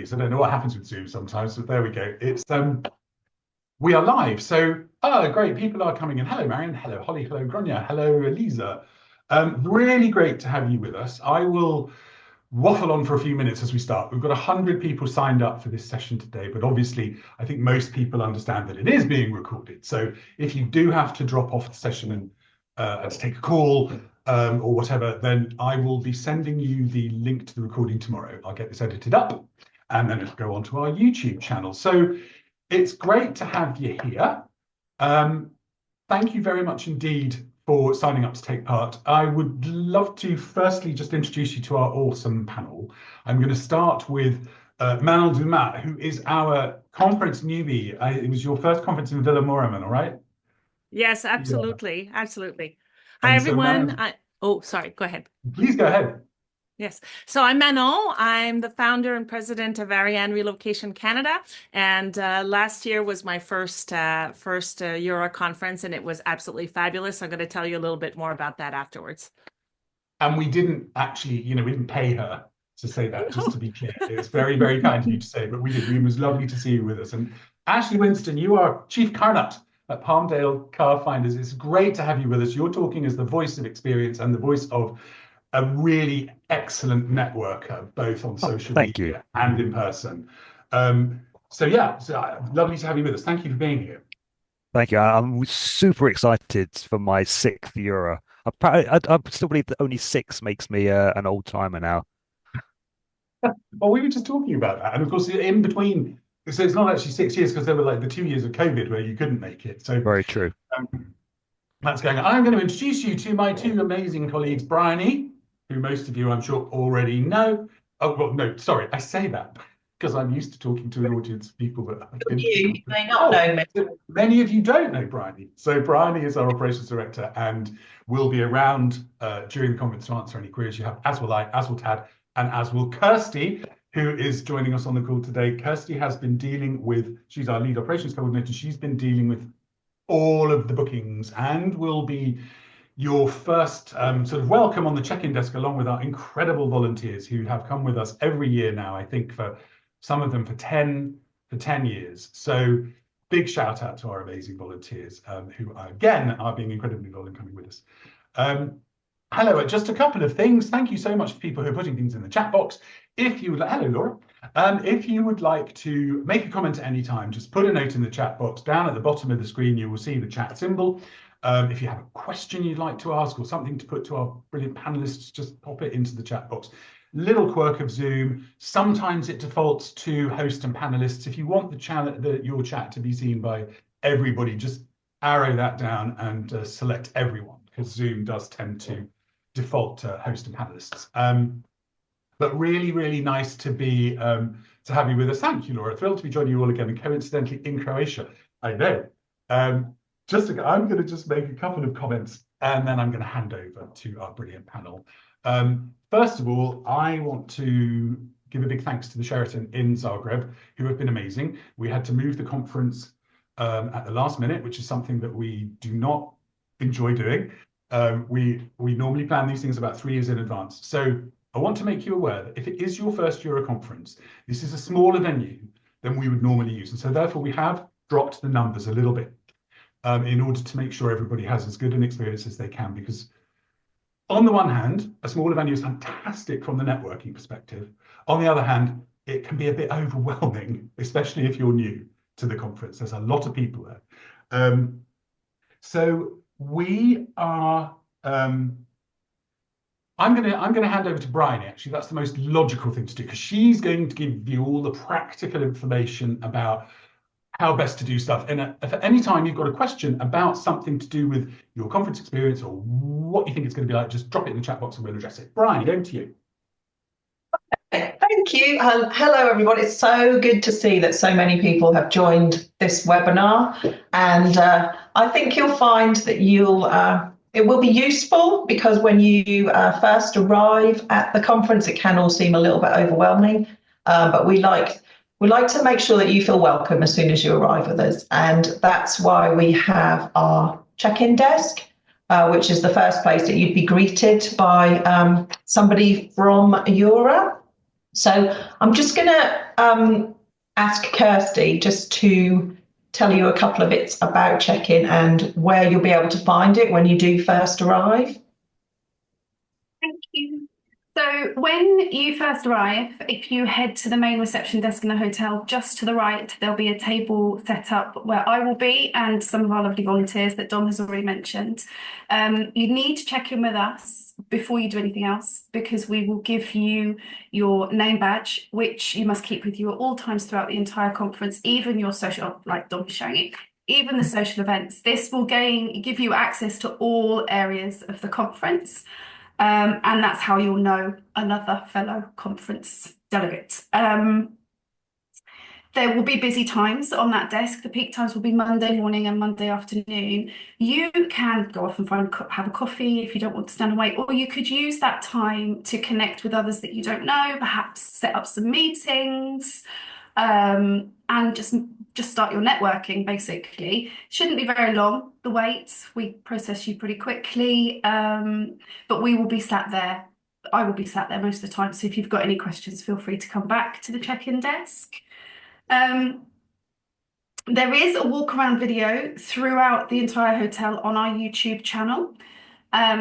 please. I don't know what happens with Zoom sometimes, but there we go. It's we are live. So, great. People are coming in. Hello, Marion. Hello, Holly. Hello, Gronya. Hello, Elisa. Really great to have you with us. I will waffle on for a few minutes as we start. We've got 100 people signed up for this session today, but obviously I think most people understand that it is being recorded. So if you do have to drop off the session and to take a call or whatever, then I will be sending you the link to the recording tomorrow. I'll get this edited up and then it'll go onto our YouTube channel. So it's great to have you here. Thank you very much indeed for signing up to take part. I would love to firstly just introduce you to our awesome panel. I'm going to start with Manon Dumas, who is our conference newbie. It was your first conference in Villa Moraman, all right? Yes, absolutely. Yeah. Absolutely. Hi, And everyone. So Manon, oh, sorry, go ahead. Please go ahead. Yes. So I'm Manon. I'm the founder and president of Arianne Relocation Canada. And last year was my first EuRA conference, and it was absolutely fabulous. I'm going to tell you a little bit more about that afterwards. And we didn't actually, we didn't pay her to say that, just to be clear. It was very, very kind of you to say, but we did. It was lovely to see you with us. And Ashley Winston, you are Chief Carnut at Palmdale Car Finders. It's great to have you with us. You're talking as the voice of experience and the voice of a really excellent networker, both on social media and in person. So lovely to have you with us. Thank you for being here. Thank you. I'm super excited for my 6th EuRA. I still believe that only 6 makes me an old timer now. Well, we were just talking about that, and of course, in between, so it's not actually 6 years because there were like the 2 years of COVID where you couldn't make it. So very true. That's going on. I'm going to introduce you to my 2 amazing colleagues, Briony, who most of you, I'm sure, already know. Oh, well, no, sorry, I say that because I'm used to talking to an audience of people that you may not know me. Many of you don't know Briony. So Briony is our operations director and will be around during the conference to answer any queries you have, as will I, as will Tad, and as will Kirsty, who is joining us on the call today. Kirsty has been dealing with, she's our lead operations coordinator, she's been dealing with all of the bookings and will be your first sort of welcome on the check-in desk, along with our incredible volunteers who have come with us every year now, I think for some of them for 10 years. So big shout out to our amazing volunteers who again are being incredibly involved in coming with us. Hello, just a couple of things. Thank you so much for people who are putting things in the chat box. If you would like, hello Laura. If you would like to make a comment at any time, just put a note in the chat box. Down at the bottom of the screen, you will see the chat symbol. If you have a question you'd like to ask or something to put to our brilliant panelists, just pop it into the chat box. Little quirk of Zoom, sometimes it defaults to host and panelists. If you want your chat to be seen by everybody, just arrow that down and select everyone, because Zoom does tend to default to host and panelists. But really, really nice to be to have you with us. Thank you, Laura. Thrilled to be joining you all again, and coincidentally in Croatia. I know. I'm going to just make a couple of comments, and then I'm going to hand over to our brilliant panel. First of all, I want to give a big thanks to the Sheraton in Zagreb, who have been amazing. We had to move the conference at the last minute, which is something that we do not enjoy doing. We normally plan these things about 3 years in advance. So I want to make you aware that if it is your first EuRA conference, this is a smaller venue than we would normally use. And so therefore we have dropped the numbers a little bit in order to make sure everybody has as good an experience as they can, because on the one hand, a smaller venue is fantastic from the networking perspective. On the other hand, it can be a bit overwhelming, especially if you're new to the conference. There's a lot of people there. So we are, I'm going to hand over to Briony, actually. That's the most logical thing to do, because she's going to give you all the practical information about how best to do stuff. And if at any time you've got a question about something to do with your conference experience or what you think it's going to be like, just drop it in the chat box and we'll address it. Briony, over to you. Thank you. Hello, everybody. It's so good to see that so many people have joined this webinar. And I think you'll find that it will be useful, because when you first arrive at the conference, it can all seem a little bit overwhelming. But we like to make sure that you feel welcome as soon as you arrive with us. And that's why we have our check-in desk, which is the first place that you'd be greeted by somebody from EuRA. So I'm just going to ask Kirsty just to tell you a couple of bits about check-in and where you'll be able to find it when you do first arrive. Thank you. So when you first arrive, if you head to the main reception desk in the hotel, just to the right, there'll be a table set up where I will be and some of our lovely volunteers that Dom has already mentioned. You need to check in with us before you do anything else, because we will give you your name badge, which you must keep with you at all times throughout the entire conference, even your social, like Dom is showing it, even the social events. This will give you access to all areas of the conference. And that's how you'll know another fellow conference delegate. There will be busy times on that desk. The peak times will be Monday morning and Monday afternoon. You can go off and have a coffee if you don't want to stand and wait, or you could use that time to connect with others that you don't know, perhaps set up some meetings, and just start your networking, basically. Shouldn't be very long, the wait. We process you pretty quickly, but we will be sat there. I will be sat there most of the time, so if you've got any questions, feel free to come back to the check-in desk. There is a walk-around video throughout the entire hotel on our YouTube channel.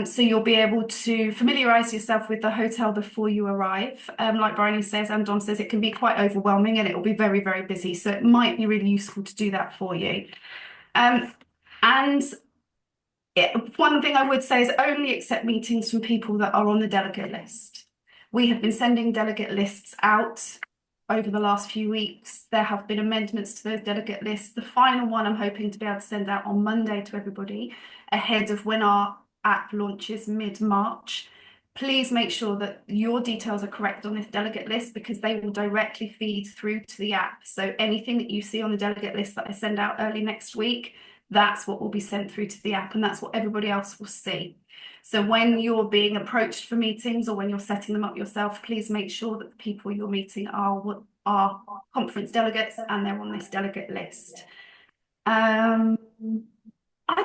So you'll be able to familiarise yourself with the hotel before you arrive. Like Briony says and Dom says, it can be quite overwhelming and it will be very, very busy. So it might be really useful to do that for you. One thing I would say is only accept meetings from people that are on the delegate list. We have been sending delegate lists out over the last few weeks. There have been amendments to those delegate lists. The final one I'm hoping to be able to send out on Monday to everybody ahead of when our app launches mid-March. Please make sure that your details are correct on this delegate list, because they will directly feed through to the app. So anything that you see on the delegate list that I send out early next week, that's what will be sent through to the app, and that's what everybody else will see. So when you're being approached for meetings or when you're setting them up yourself, please make sure that the people you're meeting are conference delegates and they're on this delegate list. I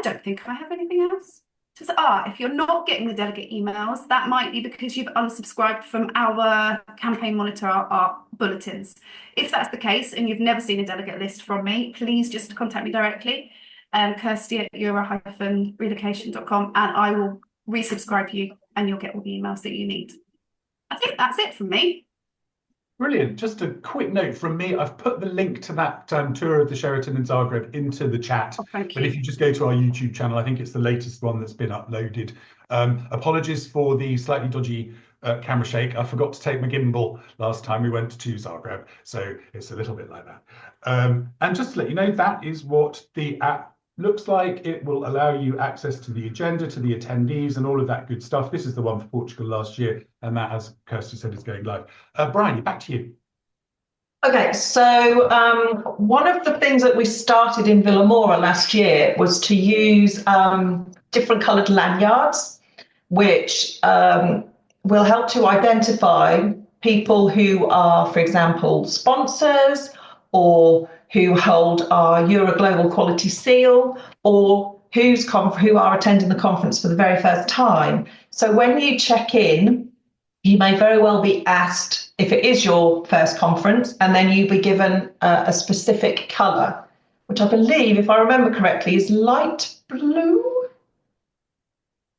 don't think I have anything else. If you're not getting the delegate emails, that might be because you've unsubscribed from our campaign monitor, our bulletins. If that's the case and you've never seen a delegate list from me, please just contact me directly, Kirsty at EuRA-relocation.com, and I will resubscribe you and you'll get all the emails that you need. I think that's it from me. Brilliant. Just a quick note from me. I've put the link to that tour of the Sheraton in Zagreb into the chat. Oh, thank you. But if you just go to our YouTube channel, I think it's the latest one that's been uploaded. Apologies for the slightly dodgy camera shake. I forgot to take my gimbal last time we went to Zagreb, so it's a little bit like that. And just to let you know, that is what the app looks like. It will allow you access to the agenda, to the attendees, and all of that good stuff. This is the one for Portugal last year, and that, as Kirsty said, is going live. Briony, back to you. Okay, so one of the things that we started in Villamora last year was to use different coloured lanyards, which will help to identify people who are, for example, sponsors, or who hold our EuRA Global Quality Seal, or who are attending the conference for the very first time. So when you check in, you may very well be asked if it is your first conference, and then you'll be given a specific colour, which I believe, if I remember correctly, is light blue.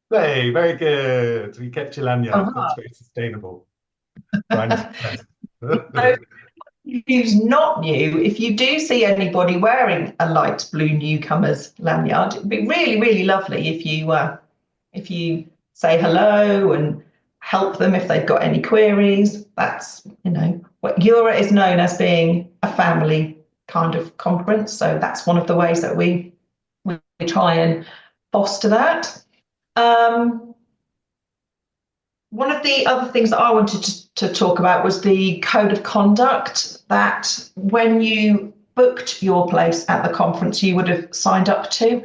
Hey, very good. We kept your lanyard. That's very sustainable. Who's not new, if you do see anybody wearing a light blue Newcomers lanyard, it'd be really, really lovely if you say hello and help them if they've got any queries. That's, what EuRA is known as being a family kind of conference. So that's one of the ways that we try and foster that. One of the other things that I wanted to talk about was the code of conduct that when you booked your place at the conference, you would have signed up to.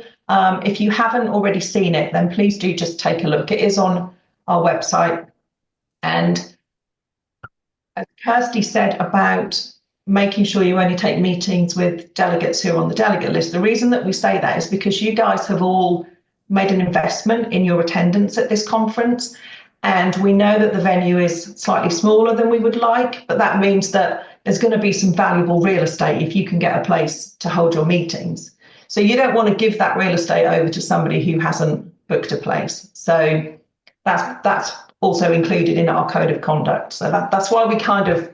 If you haven't already seen it, then please do just take a look. It is on our website. And as Kirsty said about making sure you only take meetings with delegates who are on the delegate list, the reason that we say that is because you guys have all made an investment in your attendance at this conference. And we know that the venue is slightly smaller than we would like, but that means that there's going to be some valuable real estate if you can get a place to hold your meetings. So you don't want to give that real estate over to somebody who hasn't booked a place. So that's also included in our code of conduct. So that's why we kind of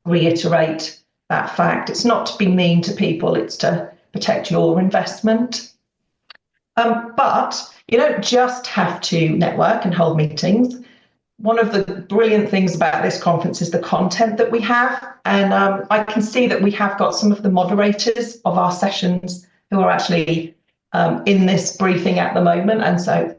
reiterate that fact. It's not to be mean to people, it's to protect your investment. But you don't just have to network and hold meetings. One of the brilliant things about this conference is the content that we have. And I can see that we have got some of the moderators of our sessions who are actually in this briefing at the moment. And so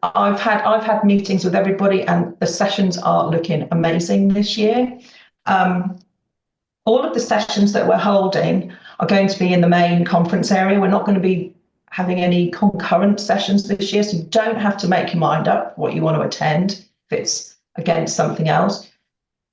I've had meetings with everybody, and the sessions are looking amazing this year. All of the sessions that we're holding are going to be in the main conference area. We're not going to be having any concurrent sessions this year, so you don't have to make your mind up what you want to attend if it's against something else.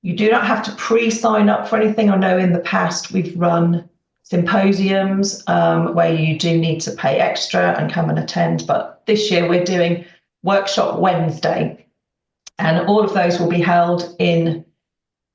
You do not have to pre-sign up for anything. I know in the past we've run symposiums where you do need to pay extra and come and attend, but this year we're doing Workshop Wednesday, and all of those will be held in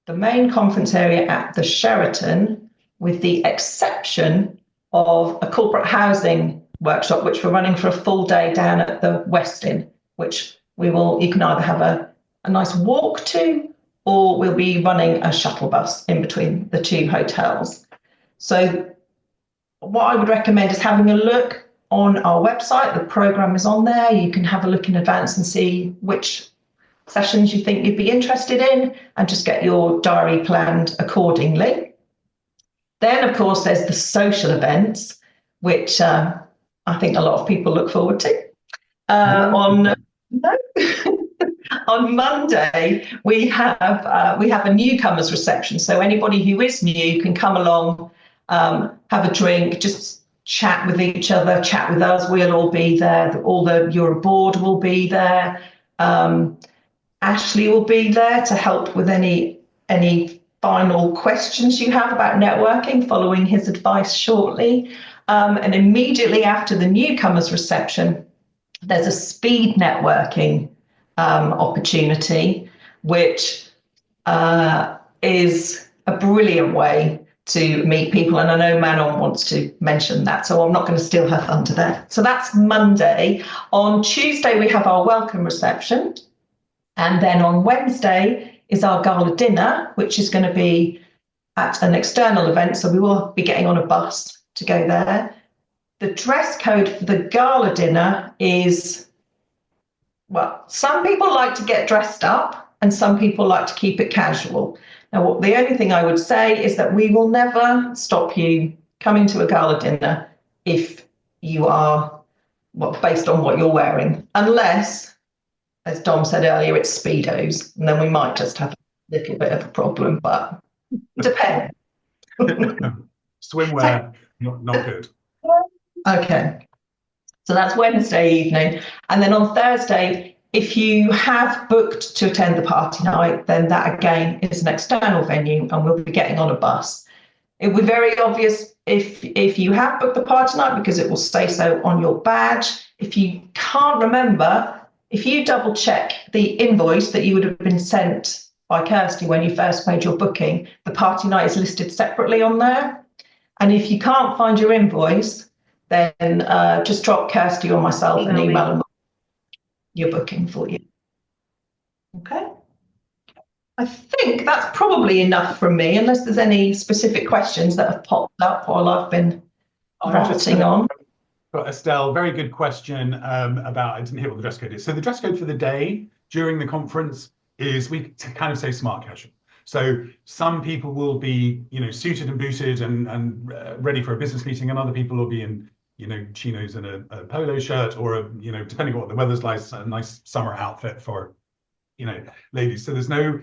the main conference area at the Sheraton, with the exception of a corporate housing workshop, which we're running for a full day down at the Winston, which you can either have a nice walk to, or we'll be running a shuttle bus in between the two hotels. So what I would recommend is having a look on our website. The programme is on there. You can have a look in advance and see which sessions you think you'd be interested in, and just get your diary planned accordingly. Then, of course, there's the social events, which I think a lot of people look forward to. On Monday, we have a Newcomers reception. So anybody who is new can come along, have a drink, just chat with each other, chat with us. We'll all be there. All the EuRA board will be there. Ashley will be there to help with any final questions you have about networking, following his advice shortly. And immediately after the Newcomers reception, there's a speed networking opportunity, which is a brilliant way to meet people. And I know Manon wants to mention that, so I'm not going to steal her thunder there. So that's Monday. On Tuesday, we have our welcome reception. And then on Wednesday is our gala dinner, which is going to be at an external event. So we will be getting on a bus to go there. The dress code for the gala dinner is, well, some people like to get dressed up and some people like to keep it casual. Now, the only thing I would say is that we will never stop you coming to a gala dinner if you are, well, based on what you're wearing, unless, as Dom said earlier, it's Speedos, and then we might just have a little bit of a problem, but it depends. Swimwear, not good. Okay, so that's Wednesday evening. And then on Thursday, if you have booked to attend the party night, then that again is an external venue, and we'll be getting on a bus. It will be very obvious if you have booked the party night, because it will say so on your badge. If you can't remember, if you double check the invoice that you would have been sent by Kirsty when you first made your booking, the party night is listed separately on there. And if you can't find your invoice, then just drop Kirsty or myself an email and your booking for you. Okay. I think that's probably enough from me, unless there's any specific questions that have popped up while I've been ranting on. But Estelle, very good question about, I didn't hear what the dress code is. So the dress code for the day during the conference is, we kind of say smart casual. So some people will be, suited and booted and ready for a business meeting, and other people will be in, chinos and a polo shirt, or depending on what the weather's like, a nice summer outfit for, ladies. So there's no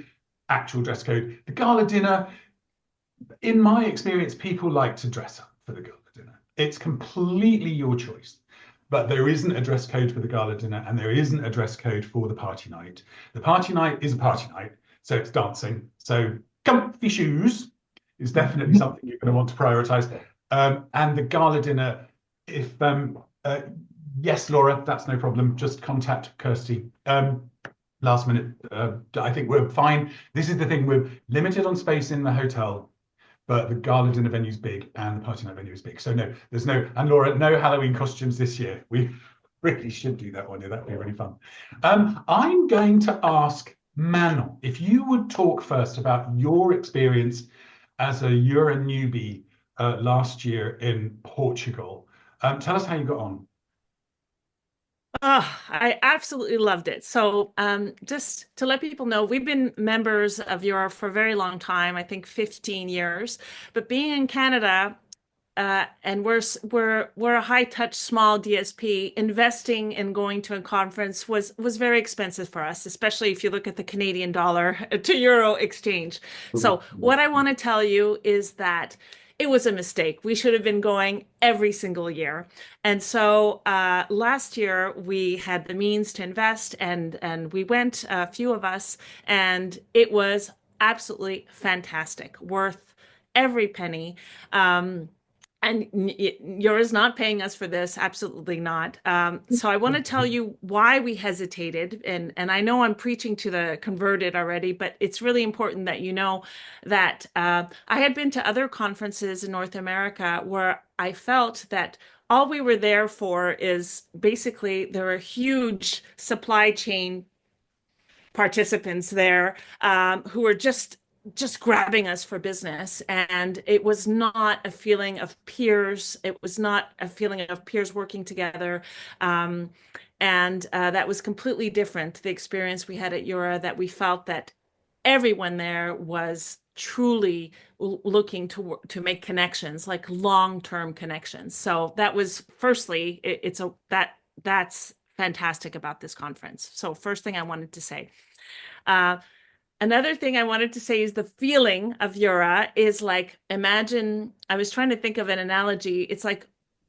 actual dress code. The gala dinner, in my experience, people like to dress up for the gala dinner. It's completely your choice. But there isn't a dress code for the gala dinner, and there isn't a dress code for the party night. The party night is a party night, so it's dancing. So comfy shoes is definitely something you're going to want to prioritize. And the gala dinner, yes, Laura, that's no problem. Just contact Kirsty. last minute. I think we're fine. This is the thing, we're limited on space in the hotel, but the gala dinner venue is big and the party night venue is big. So no, there's no, and Laura, no Halloween costumes this year. We really should do that one year. That'd be really fun. I'm going to ask Manon, if you would talk first about your experience as a EuRA newbie last year in Portugal. Tell us how you got on. Oh, I absolutely loved it. So, just to let people know, we've been members of EuRA for a very long time, I think 15 years. But being in Canada, and we're a high touch small DSP, investing in going to a conference was very expensive for us, especially if you look at the Canadian dollar to euro exchange. So what I want to tell you is that it was a mistake. We should have been going every single year. And so last year we had the means to invest, and we went, a few of us, and it was absolutely fantastic, worth every penny. And EuRA's not paying us for this, absolutely not. So I want to tell you why we hesitated, and I know I'm preaching to the converted already, but it's really important that you know that I had been to other conferences in North America where I felt that all we were there for is basically there are huge supply chain participants there who were just grabbing us for business, and it was not a feeling of peers. It was not a feeling of peers working together, and that was completely different. The experience we had at EuRA, that we felt that everyone there was truly looking to make connections, like long-term connections. So that was, firstly, that's fantastic about this conference. So first thing I wanted to say. Another thing I wanted to say is the feeling of EuRA is like, imagine, I was trying to think of an analogy. It's like,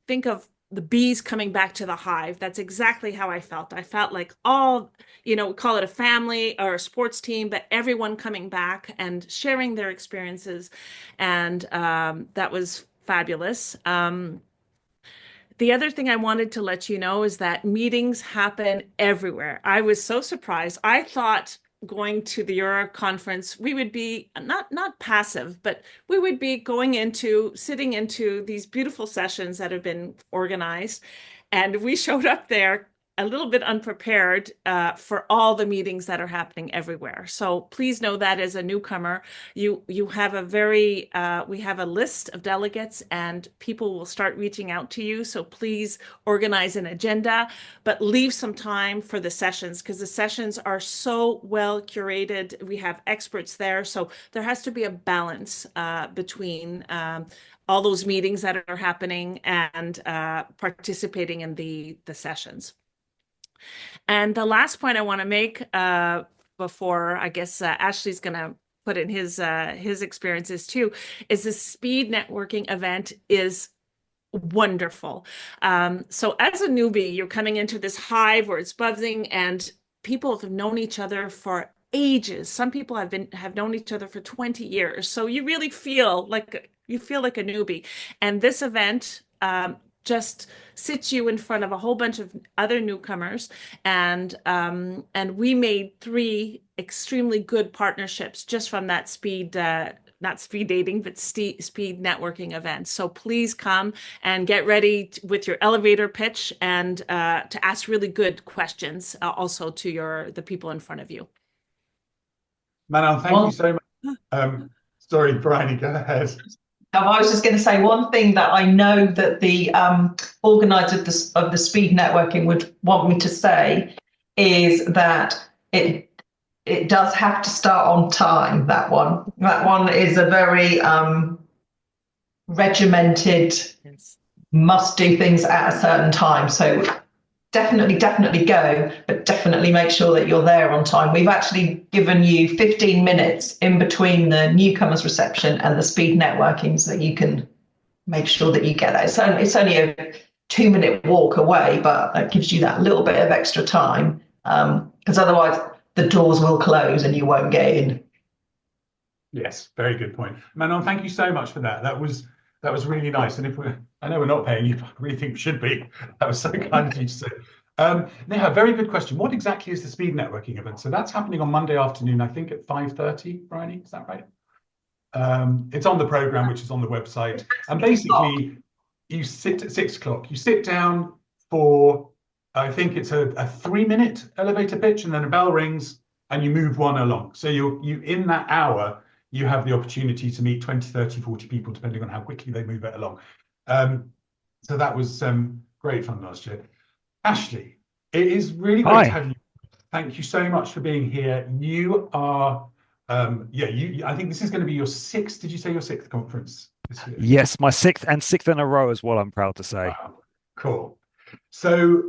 think of the bees coming back to the hive. That's exactly how I felt. I felt like all, call it a family or a sports team, but everyone coming back and sharing their experiences. And that was fabulous. The other thing I wanted to let you know is that meetings happen everywhere. I was so surprised. I thought going to the EuRA conference, we would be not passive, but we would be sitting into these beautiful sessions that have been organized. And we showed up there a little bit unprepared for all the meetings that are happening everywhere. So please know that as a newcomer, you have we have a list of delegates, and people will start reaching out to you. So please organize an agenda, but leave some time for the sessions, because the sessions are so well curated. We have experts there. So there has to be a balance between all those meetings that are happening and participating in the sessions. And the last point I want to make before, I guess, Ashley's going to put in his experiences too, is the speed networking event is wonderful. So as a newbie, you're coming into this hive where it's buzzing, and people have known each other for ages. Some people have known each other for 20 years. So you really feel like a newbie. And this event just sits you in front of a whole bunch of other newcomers, and we made 3 extremely good partnerships just from that speed, not speed dating, but speed networking event. So please come and get ready with your elevator pitch, and to ask really good questions also to the people in front of you. Manon, thank you so much. Sorry, Briony, go ahead. I was just going to say one thing that I know that the organisers of the speed networking would want me to say is that it does have to start on time. That one is a very regimented, must do things at a certain time. So definitely go, but definitely make sure that you're there on time. We've actually given you 15 minutes in between the newcomers reception and the speed networking, so that you can make sure that you get that. It's only a 2-minute walk away, but that gives you that little bit of extra time, because otherwise the doors will close and you won't get in. Yes, very good point. Manon, thank you so much for that. That was really nice. And I know we're not paying you, but I really think we should be. That was so kind of you to say. Neha, very good question. What exactly is the speed networking event? So that's happening on Monday afternoon, I think at 5:30, Briony, is that right? It's on the program, which is on the website. And basically, you sit at 6 o'clock. You sit down for, I think it's a 3-minute elevator pitch, and then a bell rings, and you move one along. So you in that hour, you have the opportunity to meet 20, 30, 40 people, depending on how quickly they move it along. So that was great fun last year. Ashley, it is really great to have you. Thank you so much for being here. You are, I think this is going to be your sixth, did you say your sixth conference this year? Yes, my sixth in a row as well, I'm proud to say. Wow, cool. So,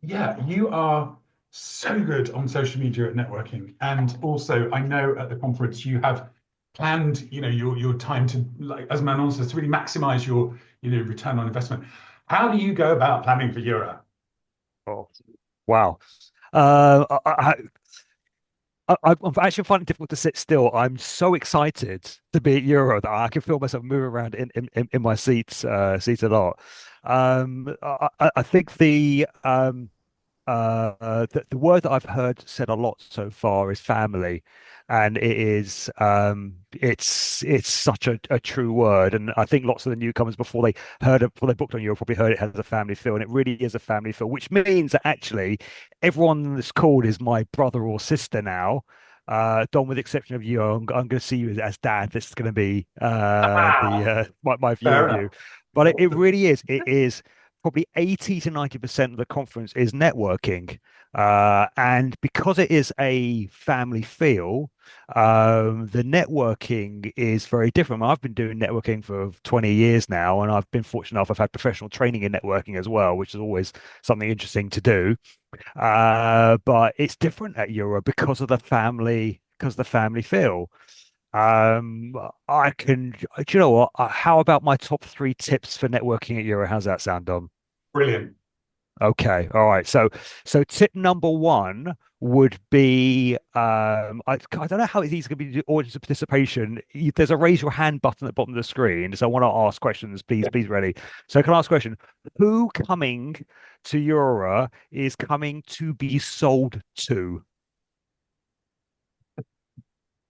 you are so good on social media at networking. And also, I know at the conference you have planned, your time to, like, as Manon says, to really maximize your, return on investment. How do you go about planning for EuRA? Oh, wow. I'm actually finding it difficult to sit still. I'm so excited to be at EuRA that I can feel myself move around in my seat a lot. I think the word that I've heard said a lot so far is family, and it is it's such a true word. And I think lots of the newcomers before they booked on EuRA probably heard it has a family feel, and it really is a family feel, which means that actually everyone on this call is my brother or sister now. Don, with the exception of you, I'm going to see you as dad. This is going to be my view of you. But it really is. It is probably 80 to 90% of the conference is networking. And because it is a family feel, the networking is very different. I've been doing networking for 20 years now, and I've been fortunate enough. I've had professional training in networking as well, which is always something interesting to do. But it's different at EuRA because of the family feel. Do you know what? How about my top 3 tips for networking at EuRA? How's that sound, Dom? Brilliant. Okay, all right. So tip number 1 would be I don't know how easy it's going to be to do audience participation. There's a raise your hand button at the bottom of the screen. So I want to ask questions, please, ready. So can I ask a question? Who coming to EuRA is coming to be sold to?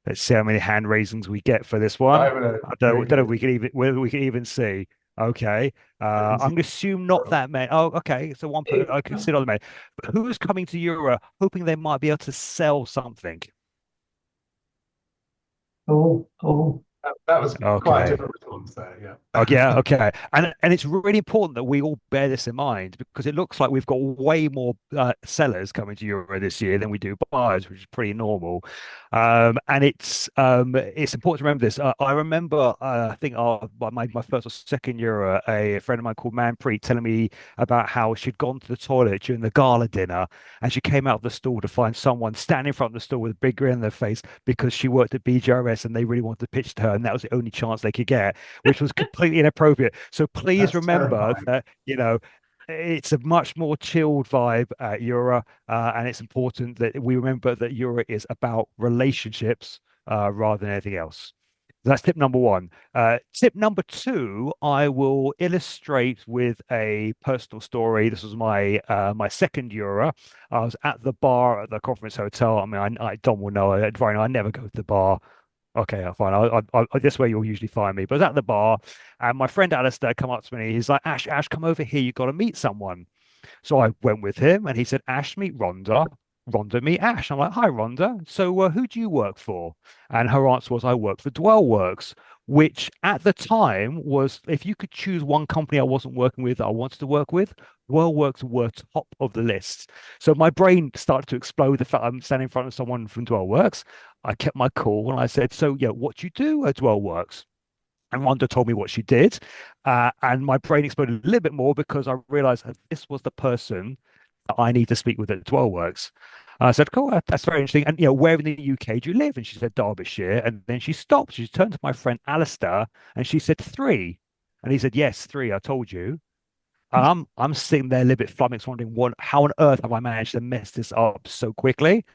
Let's see how many hand raisings we get for this one. I don't know if we can even see. Okay. I'm going to assume not that many. Oh, okay. So one person, I can see on the many. But who's coming to EuRA hoping they might be able to sell something? Oh. That was quite a different response there, yeah. Oh, yeah, okay. And it's really important that we all bear this in mind, because it looks like we've got way more sellers coming to EuRA this year than we do buyers, which is pretty normal. And it's important to remember this. I remember, I think my first or second EuRA, a friend of mine called Manpreet telling me about how she'd gone to the toilet during the gala dinner, and she came out of the stall to find someone standing in front of the stall with a big grin on their face because she worked at BGRS and they really wanted to pitch to her, and that was the only chance they could get, which was completely inappropriate. So please remember that, it's a much more chilled vibe at EuRA, and it's important that we remember that EuRA is about relationships rather than anything else. That's tip number 1. Tip number 2, I will illustrate with a personal story. This was my second EuRA. I was at the bar at the conference hotel. I mean, Don will know, I never go to the bar. Okay, fine. I this way you'll usually find me. But I was at the bar, and my friend Alistair come up to me. He's like, Ash, come over here. You've got to meet someone. So I went with him, and he said, Ash, meet Rhonda. Rhonda, meet Ash. I'm like, hi, Rhonda. So who do you work for? And her answer was, I work for Dwellworks, which at the time was, if you could choose one company I wasn't working with, I wanted to work with, Dwellworks were top of the list. So my brain started to explode the fact I'm standing in front of someone from Dwellworks. I kept my cool and I said, so yeah, what do you do at Dwellworks? And Rhonda told me what she did. And my brain exploded a little bit more because I realized that this was the person that I need to speak with at Dwellworks. I said, cool, that's very interesting. And, where in the UK do you live? And she said, Derbyshire. And then she stopped. She turned to my friend Alistair and she said, 3. And he said, yes, 3, I told you. And I'm sitting there a little bit flummoxed, wondering how on earth have I managed to mess this up so quickly?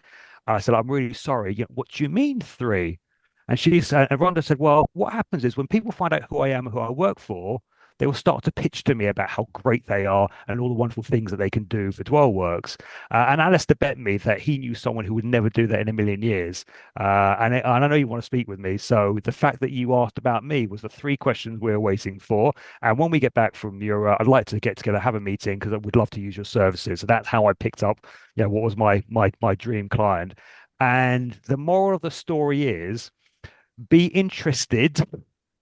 I said, I'm really sorry. What do you mean 3? And she said, and Rhonda said, well, what happens is when people find out who I am and who I work for, they will start to pitch to me about how great they are and all the wonderful things that they can do for Dwellworks. And Alistair bet me that he knew someone who would never do that in a million years. And I know you want to speak with me. So the fact that you asked about me was the three questions we're waiting for. And when we get back from EuRA, I'd like to get together, have a meeting, because I would love to use your services. So that's how I picked up, what was my dream client. And the moral of the story is, be interested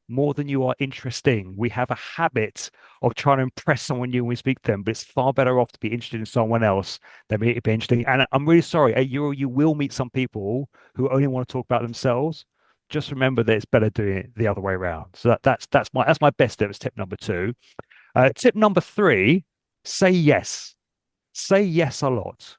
more than you are interesting. We have a habit of trying to impress someone new when we speak to them, but it's far better off to be interested in someone else than be interesting. And I'm really sorry, at EuRA, you will meet some people who only want to talk about themselves. Just remember that it's better doing it the other way around. So that's my best tip. It's tip number 2. Tip number 3: say yes. Say yes a lot.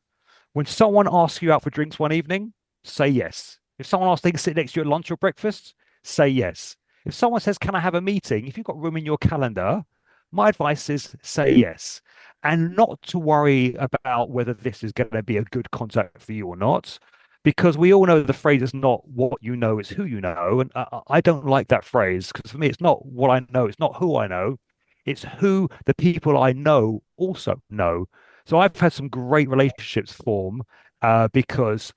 When someone asks you out for drinks one evening, say yes. If someone asks to sit next to you at lunch or breakfast, say yes. If someone says, can I have a meeting? If you've got room in your calendar, my advice is say yes. And not to worry about whether this is going to be a good contact for you or not, because we all know the phrase is not what you know, it's who you know. And I don't like that phrase, because for me, it's not what I know, it's not who I know, it's who the people I know also know. So I've had some great relationships form because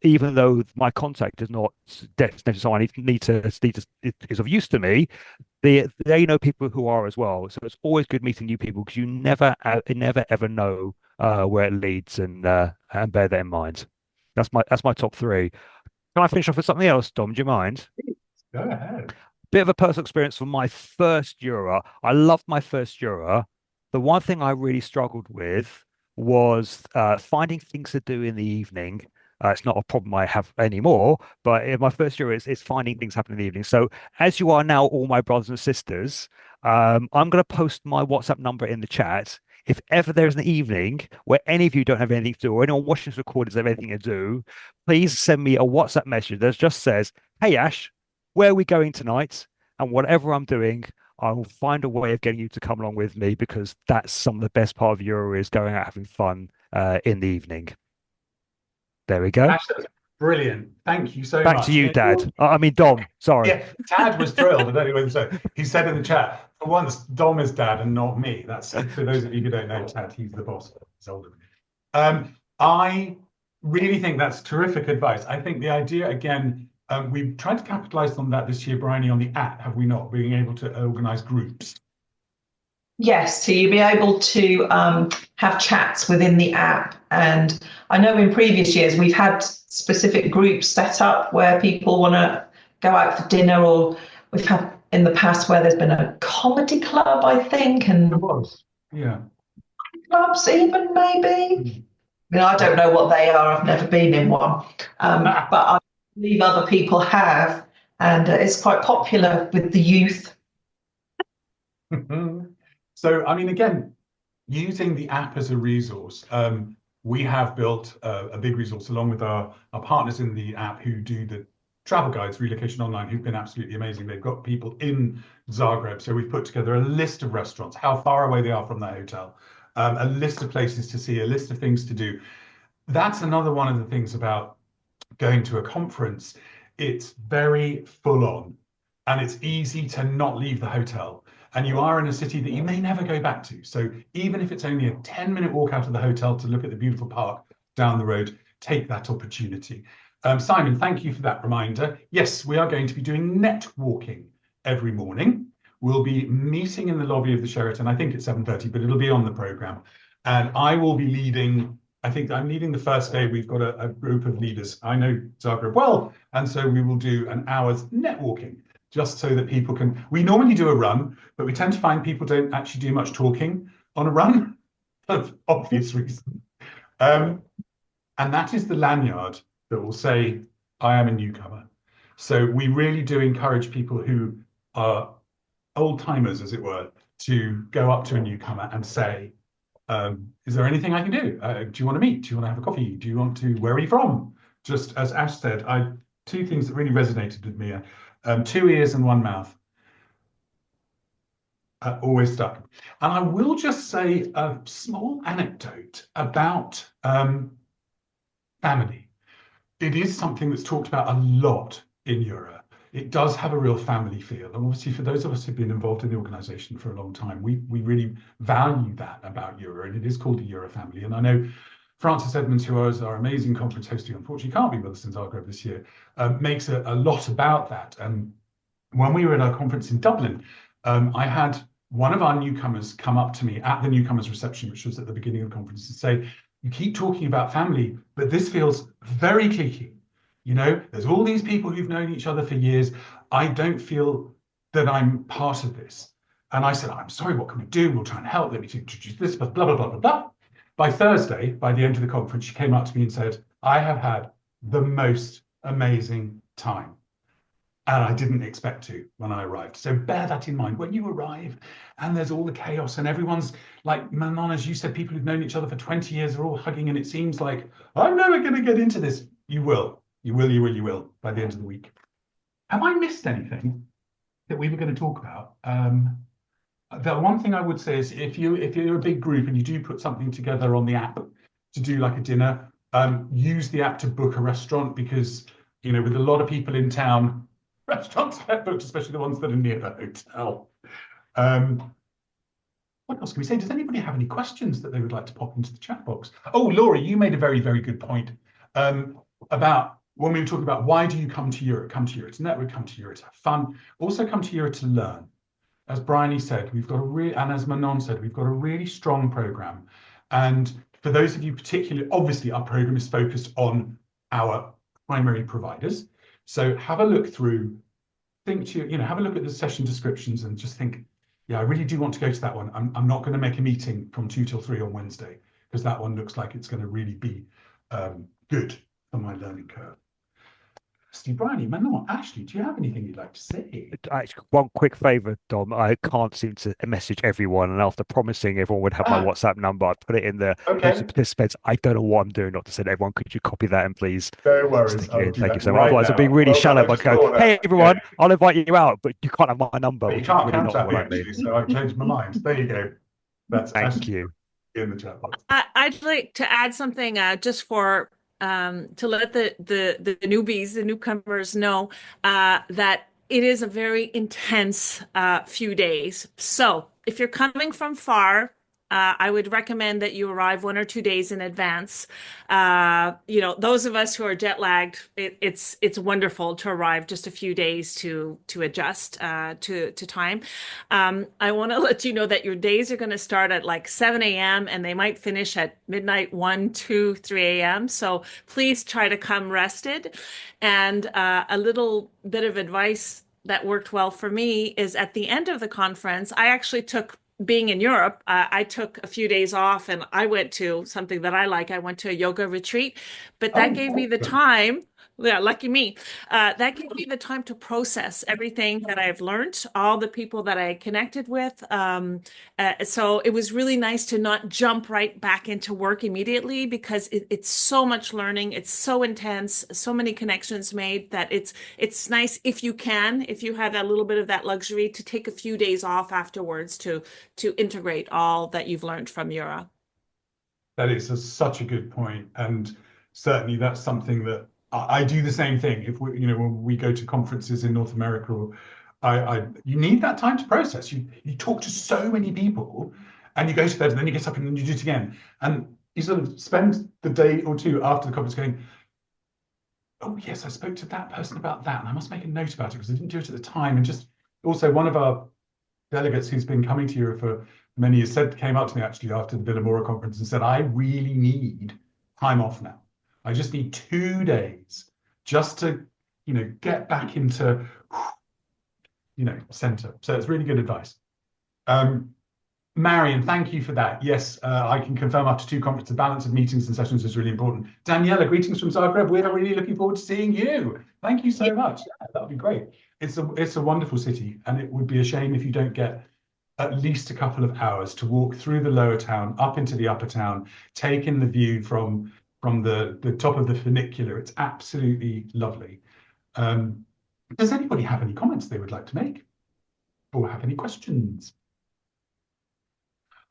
even though my contact is not necessarily someone is of use to me, they know people who are as well. So it's always good meeting new people, because you never ever know where it leads, and bear that in mind. That's my top 3. Can I finish off with something else, Dom? Do you mind? Go ahead. Bit of a personal experience from my first EuRA. I loved my first EuRA. The one thing I really struggled with was finding things to do in the evening. It's not a problem I have anymore, but in my first year, it's finding things happen in the evening. So as you are now all my brothers and sisters, I'm going to post my WhatsApp number in the chat. If ever there's an evening where any of you don't have anything to do, or anyone watching this recording doesn't have anything to do, please send me a WhatsApp message that just says, hey, Ash, where are we going tonight? And whatever I'm doing, I will find a way of getting you to come along with me, because that's some of the best part of EuRA, is going out having fun in the evening. There we go. Ash, that was brilliant. Thank you so much. Back to you, Dad. I mean, Dom. Sorry. Yeah, Dad was thrilled. I don't know whether so. He said in the chat, for once, Dom is Dad and not me. That's for those of you who don't know Dad. He's the boss. He's older than me. I really think that's terrific advice. I think the idea, again, we've tried to capitalize on that this year, Briony, on the app, have we not? Being able to organize groups. Yes, so you'll be able to have chats within the app. And I know in previous years we've had specific groups set up where people want to go out for dinner, or we've had in the past where there's been a comedy club, I think, and There was, yeah. clubs even, maybe. I don't know what they are. I've never been in one, but I believe other people have, and it's quite popular with the youth. So, I mean, again, using the app as a resource, we have built a big resource along with our partners in the app who do the travel guides, Relocation Online, who've been absolutely amazing. They've got people in Zagreb. So we've put together a list of restaurants, how far away they are from their hotel, a list of places to see, a list of things to do. That's another one of the things about going to a conference. It's very full on, and it's easy to not leave the hotel. And you are in a city that you may never go back to. So even if it's only a 10-minute walk out of the hotel to look at the beautiful park down the road, take that opportunity. Simon, thank you for that reminder. Yes, we are going to be doing netwalking every morning. We'll be meeting in the lobby of the Sheraton, I think it's 7:30, but it'll be on the programme. And I will be leading, I think I'm leading the first day. We've got a group of leaders. I know Zagreb well, and so we will do an hour's netwalking, just so that people can, we normally do a run, but we tend to find people don't actually do much talking on a run, for obvious reasons. And that is the lanyard that will say, I am a newcomer. So we really do encourage people who are old timers, as it were, to go up to a newcomer and say, is there anything I can do? Do you want to meet? Do you want to have a coffee? Do you want to, where are you from? Just as Ash said, two things that really resonated with me. 2 ears and 1 mouth. Always stuck. And I will just say a small anecdote about family. It is something that's talked about a lot in EuRA. it does have a real family feel. And obviously, for those of us who've been involved in the organisation for a long time, we really value that about EuRA, and it is called the EuRA family. And I know Francis Edmonds, who is our amazing conference host, who unfortunately can't be with us in Zagreb this year, makes a lot about that. And when we were at our conference in Dublin, I had one of our newcomers come up to me at the newcomers reception, which was at the beginning of the conference, and say, "You keep talking about family, but this feels very cliquey. You know, there's all these people who've known each other for years. I don't feel that I'm part of this." And I said, "I'm sorry, what can we do? We'll try and help. Let me introduce this, blah, blah, blah, blah, blah." By Thursday, by the end of the conference, she came up to me and said, "I have had the most amazing time. And I didn't expect to when I arrived." So bear that in mind. When you arrive and there's all the chaos and everyone's like, Manon, as you said, people who've known each other for 20 years are all hugging, and it seems like, I'm never going to get into this. You will. You will, you will, you will by the end of the week. Have I missed anything that we were going to talk about? The one thing I would say is if you're a big group and you do put something together on the app to do like a dinner, use the app to book a restaurant, because, you know, with a lot of people in town, restaurants get booked, especially the ones that are near the hotel. What else can we say? Does anybody have any questions that they would like to pop into the chat box? Oh, Laura, you made a very, very good point about when we were talking about why do you come to EuRA? Come to EuRA to network, come to EuRA to have fun. Also come to EuRA to learn. As Briony said, we've got and as Manon said, we've got a really strong program. And for those of you particularly, obviously our program is focused on our primary providers. So have a look through, have a look at the session descriptions and just think, yeah, I really do want to go to that one. I'm not going to make a meeting from 2 till 3 on Wednesday, because that one looks like it's going to really be good for my learning curve. Steve, Briony, Manon, Ashley, do you have anything you'd like to say? Actually, one quick favour, Dom. I can't seem to message everyone, and after promising everyone would have my WhatsApp number, I put it in the participants. I don't know what I'm doing not to send everyone. Could you copy that and please? No worries. Thank you so much. Otherwise, I'll be really shallow by going, "Hey everyone, I'll invite you out, but you can't have my number." But you can't really count that actually, so I've changed my mind. There you go. That's Thank you. In the chat box. I'd like to add something just for to let the newbies, the newcomers know that it is a very intense few days. So if you're coming from far, I would recommend that you arrive 1 or 2 days in advance. Those of us who are jet lagged, it's wonderful to arrive just a few days to adjust to time. I want to let you know that your days are going to start at like 7 a.m. and they might finish at midnight, 1, 2, 3 a.m. So please try to come rested. And a little bit of advice that worked well for me is at the end of the conference, I actually being in Europe, I took a few days off and I went to something that I like. I went to a yoga retreat, but that gave me the time. Yeah, lucky me. That gave me the time to process everything that I've learned, all the people that I connected with. So it was really nice to not jump right back into work immediately, because it's so much learning. It's so intense, so many connections made, that it's nice if you have a little bit of that luxury, to take a few days off afterwards to integrate all that you've learned from EuRA. That is such a good point. And certainly that's something that I do the same thing. If when we go to conferences in North America, you need that time to process. You talk to so many people, and you go to bed, and then you get up and then you do it again, and you sort of spend the day or two after the conference going, "Oh yes, I spoke to that person about that, and I must make a note about it because I didn't do it at the time." And just also, one of our delegates who's been coming to EuRA for many years came up to me actually after the EuRA Conference and said, "I really need time off now. I just need 2 days just to, get back into, center." So it's really good advice. Marion, thank you for that. Yes, I can confirm after 2 conferences, the balance of meetings and sessions is really important. Daniela, greetings from Zagreb. We're really looking forward to seeing you. Thank you so much. Yeah, that would be great. It's a wonderful city, and it would be a shame if you don't get at least a couple of hours to walk through the lower town, up into the upper town, take in the view from the top of the funicular. It's absolutely lovely. Does anybody have any comments they would like to make, or have any questions?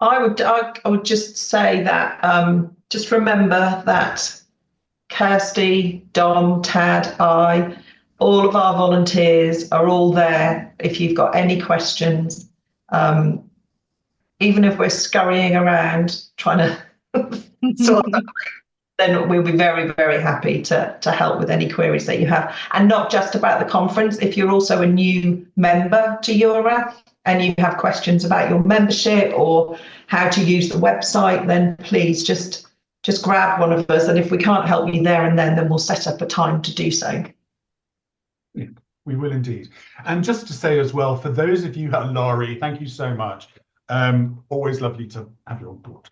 I would just say that just remember that Kirsty, Dom, Tad, All of our volunteers are all there if you've got any questions. Even if we're scurrying around trying to sort of, then we'll be very, very happy to help with any queries that you have. And not just about the conference. If you're also a new member to EuRA and you have questions about your membership or how to use the website, then please just grab one of us. And if we can't help you there and then we'll set up a time to do so. Yeah, we will indeed. And just to say as well, for those of you, Laurie, thank you so much. Always lovely to have you on board.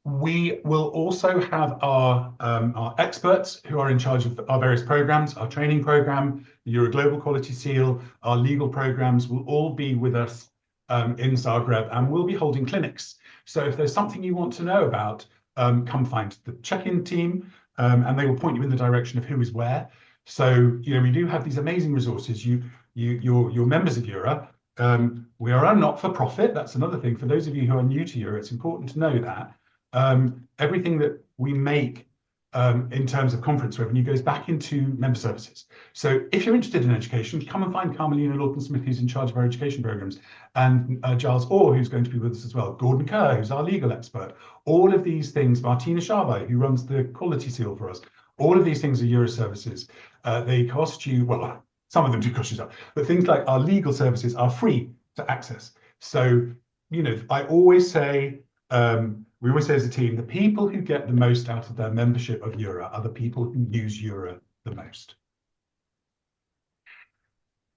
We will also have our experts who are in charge of our various programs, our training program, the EuRA Global Quality Seal, our legal programs will all be with us in Zagreb, and we'll be holding clinics. So if there's something you want to know about, come find the check-in team, and they will point you in the direction of who is where. So, you know, we do have these amazing resources. You're members of EuRA. We are a not-for-profit. That's another thing. For those of you who are new to EuRA, it's important to know that everything that we make in terms of conference revenue goes back into member services. So if you're interested in education, come and find Carmelina Lawton-Smith, who's in charge of our education programs, and Giles Orr, who's going to be with us as well, Gordon Kerr, who's our legal expert. All of these things, Martina Sharvai, who runs the quality seal for us, all of these things are EuRA services. They cost you, well, some of them do cost you stuff, but things like our legal services are free to access. So, you know, I always say, we always say as a team, the people who get the most out of their membership of EuRA are the people who use EuRA the most.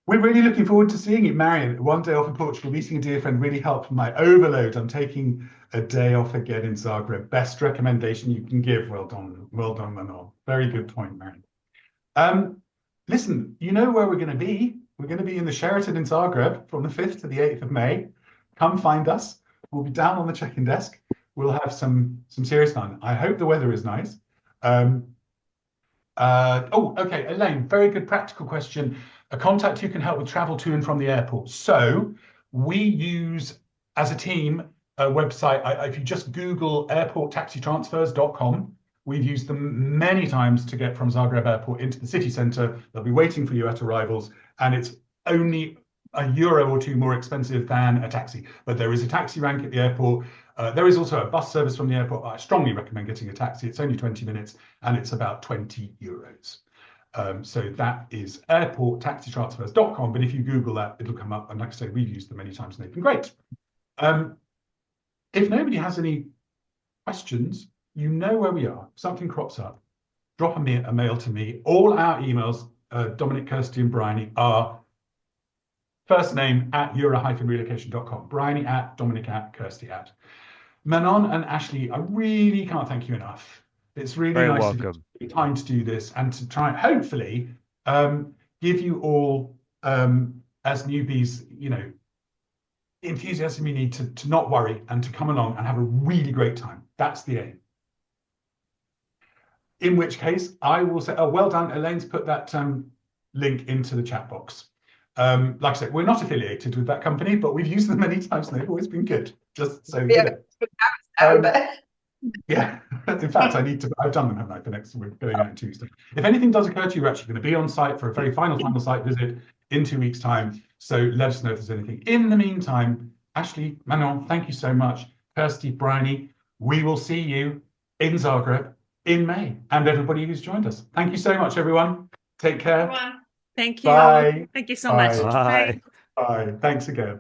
We're really looking forward to seeing you. Marion, one day off in Portugal, meeting a dear friend really helped my overload. I'm taking a day off again in Zagreb. Best recommendation you can give. Well done, Manon. Very good point, Marion. Listen, you know where we're going to be. We're going to be in the Sheraton in Zagreb from the 5th to the 8th of May. Come find us. We'll be down on the check-in desk. We'll have some serious fun. I hope the weather is nice. Okay, Elaine, very good practical question. A contact who can help with travel to and from the airport. So we use, as a team, a website. If you just Google airporttaxitransfers.com, we've used them many times to get from Zagreb Airport into the city centre. They'll be waiting for you at arrivals, and it's only €1 or two more expensive than a taxi. But there is a taxi rank at the airport. There is also a bus service from the airport. I strongly recommend getting a taxi. It's only 20 minutes and it's about €20. So that is airporttaxitransfers.com. But if you Google that, it'll come up. And like I say, we've used them many times and they've been great. If nobody has any questions, you know where we are. If something crops up, drop a mail to me. All our emails, Dominic, Kirsty and Briony, are first name at EuRA-relocation.com. Briony at, Dominic at, Kirsty at. Manon and Ashley, I really can't thank you enough. It's really Very nice welcome. to take time to do this and to try and hopefully give you all, as newbies, you know, enthusiasm you need to not worry and to come along and have a really great time. That's the aim. In which case, I will say, oh, well done. Elaine's put that link into the chat box. Like I said, we're not affiliated with that company, but we've used them many times and they've always been good. Just so you know. Yeah, in fact, I've done them, haven't I, for next week, going out on Tuesday. If anything does occur to you, we're actually going to be on site for a very final site visit in 2 weeks' time. So let us know if there's anything. In the meantime, Ashley, Manon, thank you so much. Kirsty, Briony, we will see you in Zagreb in May, and everybody who's joined us. Thank you so much, everyone. Take care. Thank you. Bye. Thank you so Bye. much. Bye. Bye. Thanks again.